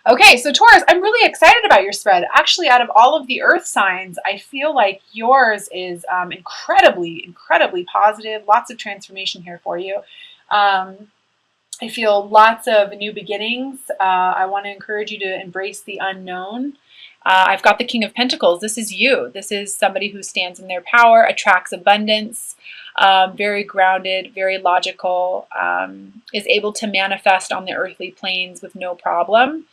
Okay, so Taurus, I'm really excited about your spread. Actually, out of all of the earth signs, I feel like yours is incredibly positive. Lots of transformation here for you. Um, I feel lots of new beginnings. I want to encourage you to embrace the unknown. I've got the King of Pentacles. This is you. This is somebody who stands in their power, attracts abundance, very grounded, very logical, is able to manifest on the earthly planes with no problem.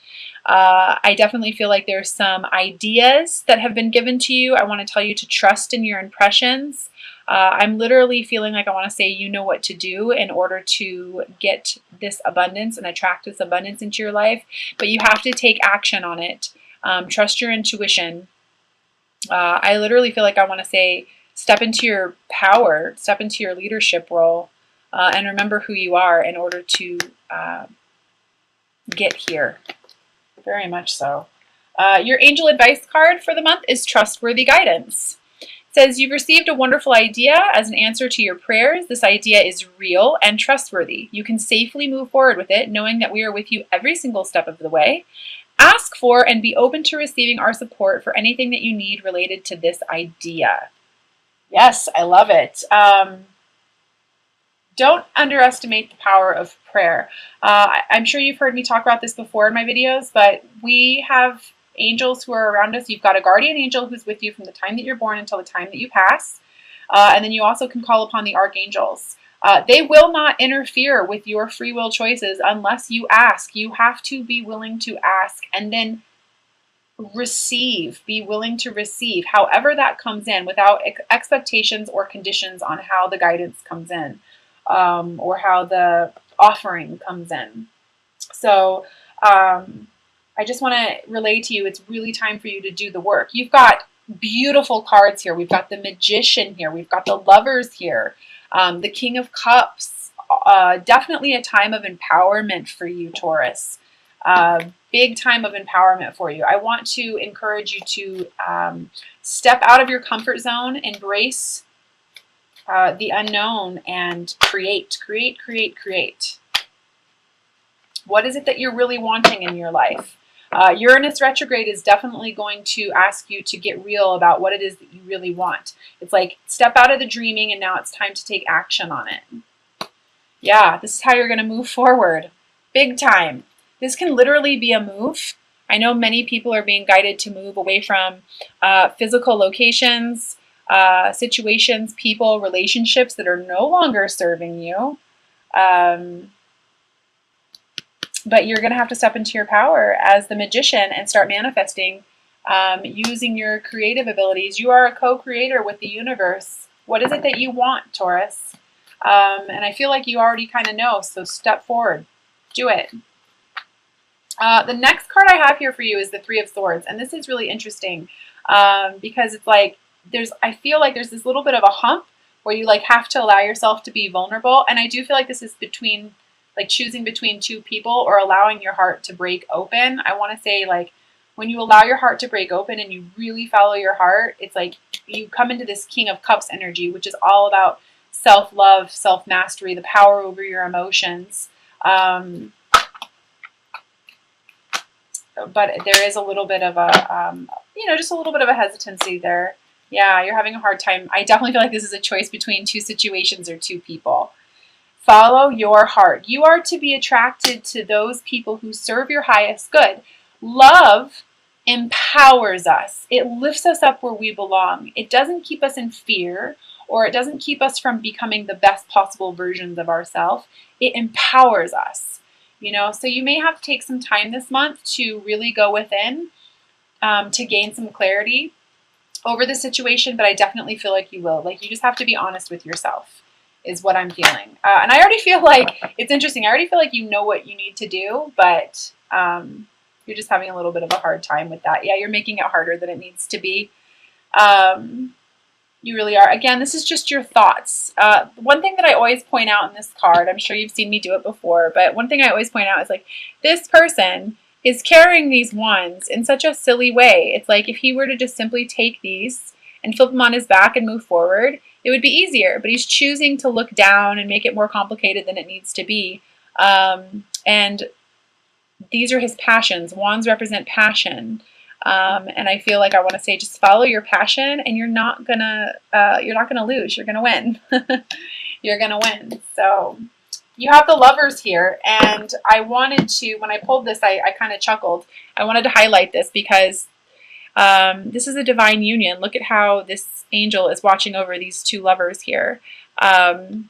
I definitely feel like there's some ideas that have been given to you. I want to tell you to trust in your impressions. I'm literally feeling like I want to say you know what to do in order to get this abundance and attract this abundance into your life, but you have to take action on it. Trust your intuition. I literally feel like I want to say step into your power, step into your leadership role, and remember who you are in order to get here. Very much so. Your angel advice card for the month is trustworthy guidance. It says you've received a wonderful idea as an answer to your prayers. This idea is real and trustworthy. You can safely move forward with it, knowing that we are with you every single step of the way. Ask for and be open to receiving our support for anything that you need related to this idea. Yes, I love it. Don't underestimate the power of prayer. I'm sure you've heard me talk about this before in my videos, but we have angels who are around us. You've got a guardian angel who's with you from the time that you're born until the time that you pass. And then you also can call upon the archangels. They will not interfere with your free will choices unless you ask. You have to be willing to ask and then receive. Be willing to receive, however that comes in, without expectations or conditions on how the guidance comes in, or how the offering comes in. So I just want to relay to you, it's really time for you to do the work. You've got beautiful cards here. We've got the Magician here. We've got the Lovers here. The King of Cups. Definitely a time of empowerment for you, Taurus. Big time of empowerment for you. I want to encourage you to step out of your comfort zone, embrace the unknown, and create. What is it that you're really wanting in your life? Uranus retrograde is definitely going to ask you to get real about what it is that you really want. It's like, step out of the dreaming and now it's time to take action on it. Yeah, this is how you're going to move forward. Big time. This can literally be a move. I know many people are being guided to move away from physical locations, situations, people, relationships that are no longer serving you. But you're going to have to step into your power as the Magician and start manifesting using your creative abilities. You are a co-creator with the universe. What is it that you want, Taurus? And I feel like you already kind of know, so step forward. Do it. The next card I have here for you is the Three of Swords, and this is really interesting because it's like I feel like there's this little bit of a hump where you like have to allow yourself to be vulnerable, and I do feel like this is between like choosing between two people or allowing your heart to break open. I want to say, like, when you allow your heart to break open and you really follow your heart, it's like you come into this King of Cups energy, which is all about self-love, self-mastery, the power over your emotions. But there is a little bit of a, just a little bit of a hesitancy there. Yeah, you're having a hard time. I definitely feel like this is a choice between two situations or two people. Follow your heart. You are to be attracted to those people who serve your highest good. Love empowers us. It lifts us up where we belong. It doesn't keep us in fear, or it doesn't keep us from becoming the best possible versions of ourselves. It empowers us. So you may have to take some time this month to really go within to gain some clarity over the situation, but I definitely feel like you will. Like, you just have to be honest with yourself, is what I'm feeling. And I already feel like, it's interesting, I already feel like you know what you need to do, but you're just having a little bit of a hard time with that. Yeah, you're making it harder than it needs to be. You really are. Again, this is just your thoughts. One thing that I always point out in this card, I'm sure you've seen me do it before, but one thing I always point out is like, this person is carrying these wands in such a silly way. It's like if he were to just simply take these and flip them on his back and move forward, it would be easier, but he's choosing to look down and make it more complicated than it needs to be. And These are his passions. Wands represent passion. And I feel like I want to say, just follow your passion, and you're not gonna lose. You're gonna win. You're gonna win. So you have the Lovers here, and I wanted to, when I pulled this, I kind of chuckled. I wanted to highlight this because this is a divine union. Look at how this angel is watching over these two lovers here. And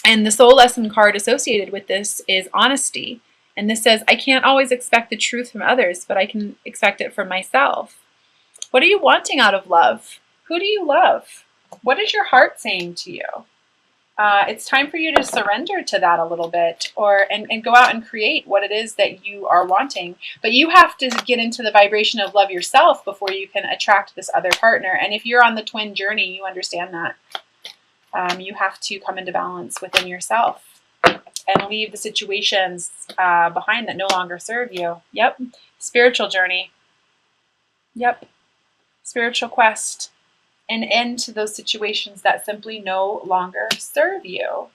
the soul lesson card associated with this is honesty. And this says, I can't always expect the truth from others, but I can expect it from myself. What are you wanting out of love? Who do you love? What is your heart saying to you? It's time for you to surrender to that a little bit, and go out and create what it is that you are wanting. But you have to get into the vibration of love yourself before you can attract this other partner. And if you're on the twin journey, you understand that. You have to come into balance within yourself and leave the situations behind that no longer serve you. Yep. Spiritual journey. Yep. Spiritual quest. An end to those situations that simply no longer serve you.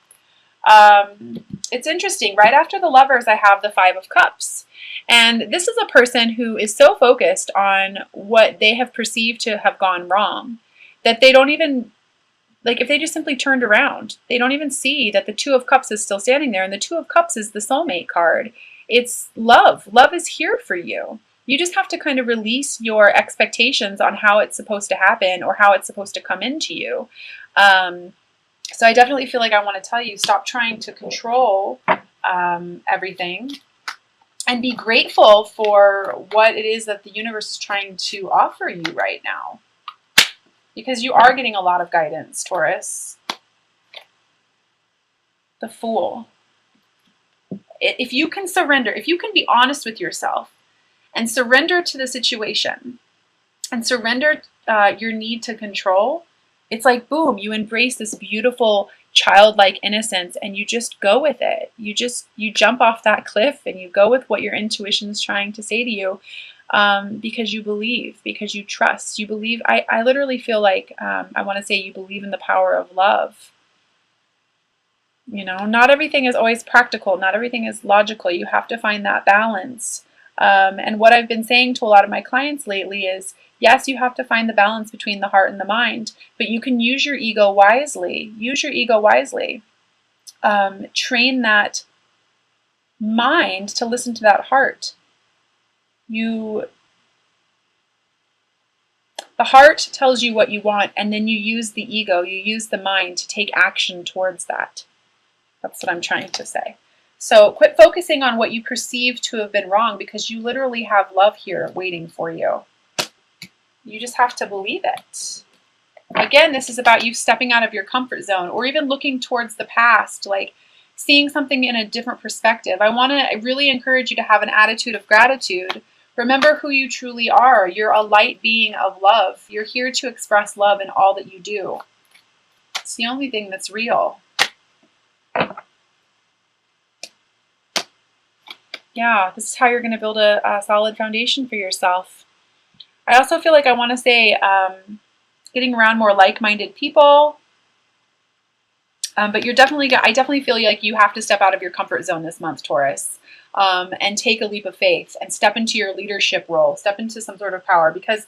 It's interesting. Right after the Lovers, I have the Five of Cups. And this is a person who is so focused on what they have perceived to have gone wrong that they don't even, like, if they just simply turned around, they don't even see that the Two of Cups is still standing there. And the Two of Cups is the soulmate card. It's love. Love is here for you. You just have to kind of release your expectations on how it's supposed to happen or how it's supposed to come into you. So I definitely feel like I want to tell you, stop trying to control everything, and be grateful for what it is that the universe is trying to offer you right now. Because you are getting a lot of guidance, Taurus. The Fool. If you can surrender, if you can be honest with yourself, and surrender to the situation, and surrender your need to control, it's like, boom, you embrace this beautiful childlike innocence, and you just go with it. You jump off that cliff, and you go with what your intuition is trying to say to you, because you believe, because you trust, you believe. I literally feel like, I want to say, you believe in the power of love. You know, not everything is always practical. Not everything is logical. You have to find that balance. And what I've been saying to a lot of my clients lately is, yes, you have to find the balance between the heart and the mind, but you can use your ego wisely. Use your ego wisely. Train that mind to listen to that heart. The heart tells you what you want, and then you use the ego, you use the mind to take action towards that. That's what I'm trying to say. So quit focusing on what you perceive to have been wrong, because you literally have love here waiting for you. You just have to believe it. Again, this is about you stepping out of your comfort zone, or even looking towards the past, like seeing something in a different perspective. I really encourage you to have an attitude of gratitude. Remember who you truly are. You're a light being of love. You're here to express love in all that you do. It's the only thing that's real. Yeah, this is how you're going to build a solid foundation for yourself. I also feel like I want to say getting around more like-minded people. But I definitely feel like you have to step out of your comfort zone this month, Taurus, and take a leap of faith and step into your leadership role, step into some sort of power, because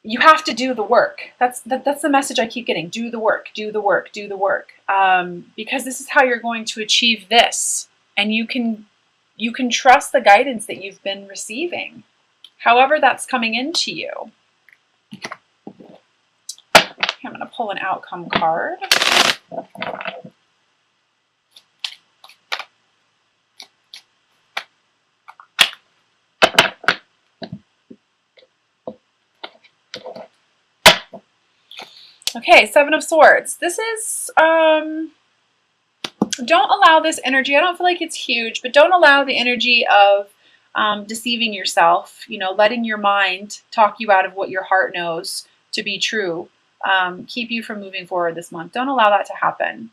you have to do the work. That's the message I keep getting. Do the work, do the work, do the work. Because this is how you're going to achieve this. And you can trust the guidance that you've been receiving, however that's coming into you. I'm going to pull an outcome card. Okay, Seven of Swords. This is, don't allow this energy. I don't feel like it's huge, but don't allow the energy of deceiving yourself, letting your mind talk you out of what your heart knows to be true, keep you from moving forward this month. Don't allow that to happen.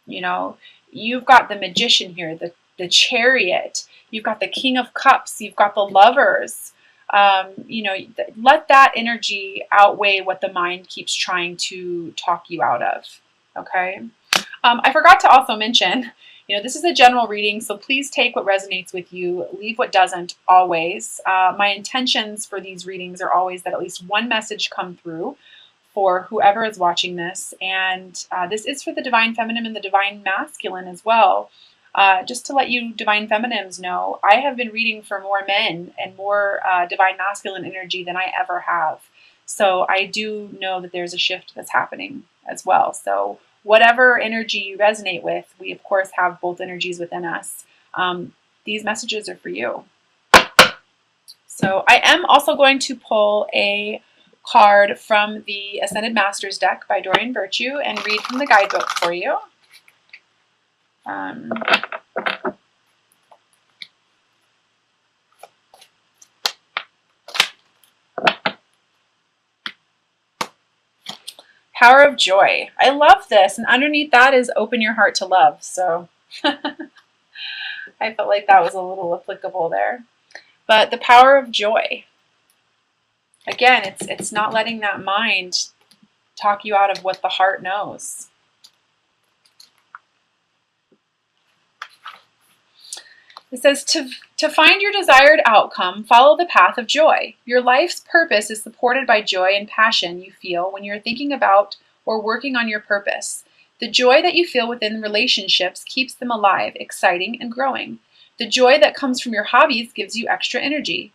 You've got the Magician here, the Chariot. You've got the King of Cups. You've got the Lovers. Let that energy outweigh what the mind keeps trying to talk you out of. Okay. I forgot to also mention, This is a general reading, so please take what resonates with you, leave what doesn't, always. My intentions for these readings are always that at least one message come through for whoever is watching this, and this is for the Divine Feminine and the Divine Masculine as well. Just to let you Divine Feminines know, I have been reading for more men and more Divine Masculine energy than I ever have. So I do know that there's a shift that's happening as well. So whatever energy you resonate with, we of course have both energies within us. These messages are for you. So I am also going to pull a card from the Ascended Masters deck by Dorian Virtue and read from the guidebook for you. Power of Joy. I love this, and underneath that is open your heart to love. So I felt like that was a little applicable there. But the power of joy. Again, it's not letting that mind talk you out of what the heart knows. It says, to find your desired outcome, follow the path of joy. Your life's purpose is supported by joy and passion you feel when you're thinking about or working on your purpose. The joy that you feel within relationships keeps them alive, exciting, and growing. The joy that comes from your hobbies gives you extra energy.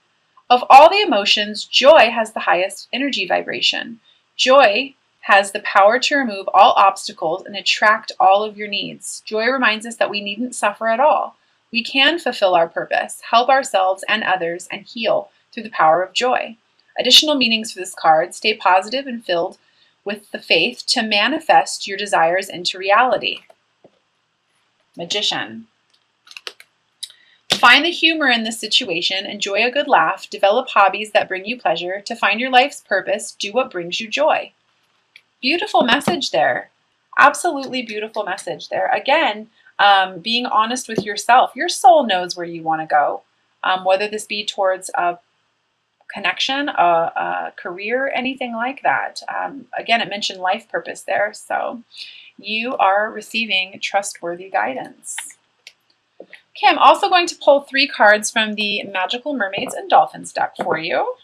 Of all the emotions, joy has the highest energy vibration. Joy has the power to remove all obstacles and attract all of your needs. Joy reminds us that we needn't suffer at all. We can fulfill our purpose, help ourselves and others, and heal through the power of joy. Additional meanings for this card: stay positive and filled with the faith to manifest your desires into reality. Magician. Find the humor in this situation, enjoy a good laugh, develop hobbies that bring you pleasure. To find your life's purpose, do what brings you joy. Beautiful message there. Absolutely beautiful message there. Again, being honest with yourself. Your soul knows where you want to go, whether this be towards a connection, a career, anything like that. Again, it mentioned life purpose there, so you are receiving trustworthy guidance. Okay, I'm also going to pull 3 cards from the Magical Mermaids and Dolphins deck for you.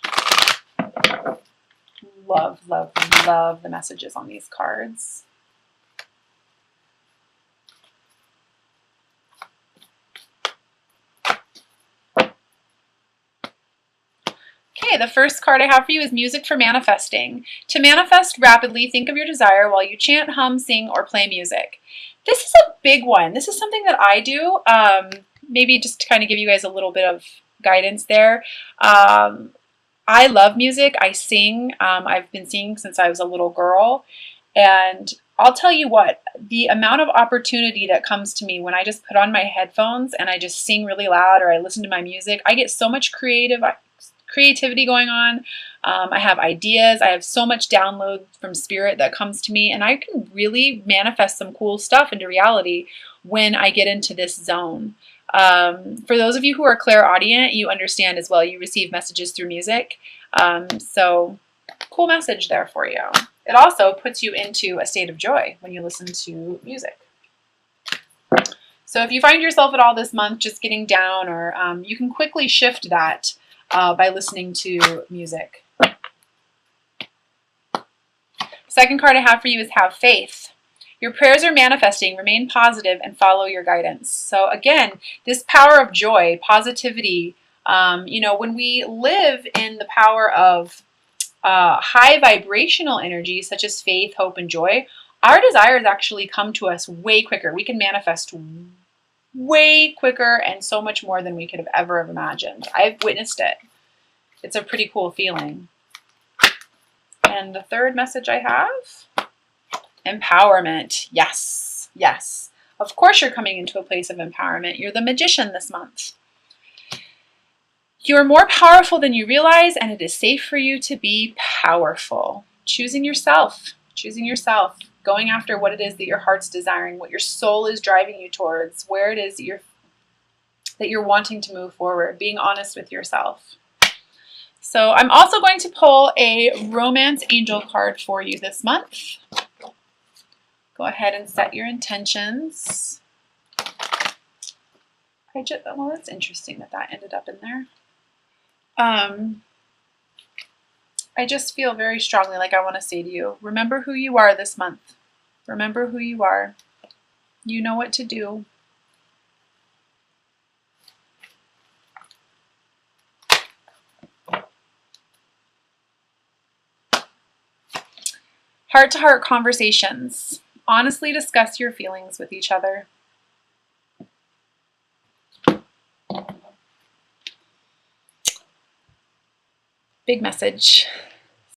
Love, love, love the messages on these cards. Okay, the first card I have for you is Music for Manifesting. To manifest rapidly, think of your desire while you chant, hum, sing, or play music. This is a big one. This is something that I do, maybe just to kind of give you guys a little bit of guidance there. I love music. I sing. I've been singing since I was a little girl. And I'll tell you what, the amount of opportunity that comes to me when I just put on my headphones and I just sing really loud or I listen to my music, I get so much creativity going on. I have ideas. I have so much download from spirit that comes to me, and I can really manifest some cool stuff into reality when I get into this zone. For those of you who are clairaudient, you understand as well. You receive messages through music. So cool message there for you. It also puts you into a state of joy when you listen to music. So if you find yourself at all this month just getting down, or you can quickly shift that by listening to music. Second card I have for you is Have Faith. Your prayers are manifesting. Remain positive and follow your guidance. So again, this power of joy, positivity, when we live in the power of high vibrational energy such as faith, hope, and joy, our desires actually come to us way quicker. We can manifest way quicker and so much more than we could have ever imagined. I've witnessed it. It's a pretty cool feeling. And the third message I have, empowerment. Yes, yes. Of course you're coming into a place of empowerment. You're the magician this month. You are more powerful than you realize, and it is safe for you to be powerful. Choosing yourself, going after what it is that your heart's desiring, what your soul is driving you towards, where it is that you're wanting to move forward, being honest with yourself. So I'm also going to pull a romance angel card for you this month. Go ahead and set your intentions. Well, that's interesting that ended up in there. I just feel very strongly like I want to say to you, remember who you are this month. Remember who you are. You know what to do. Heart-to-heart conversations. Honestly discuss your feelings with each other. Big message.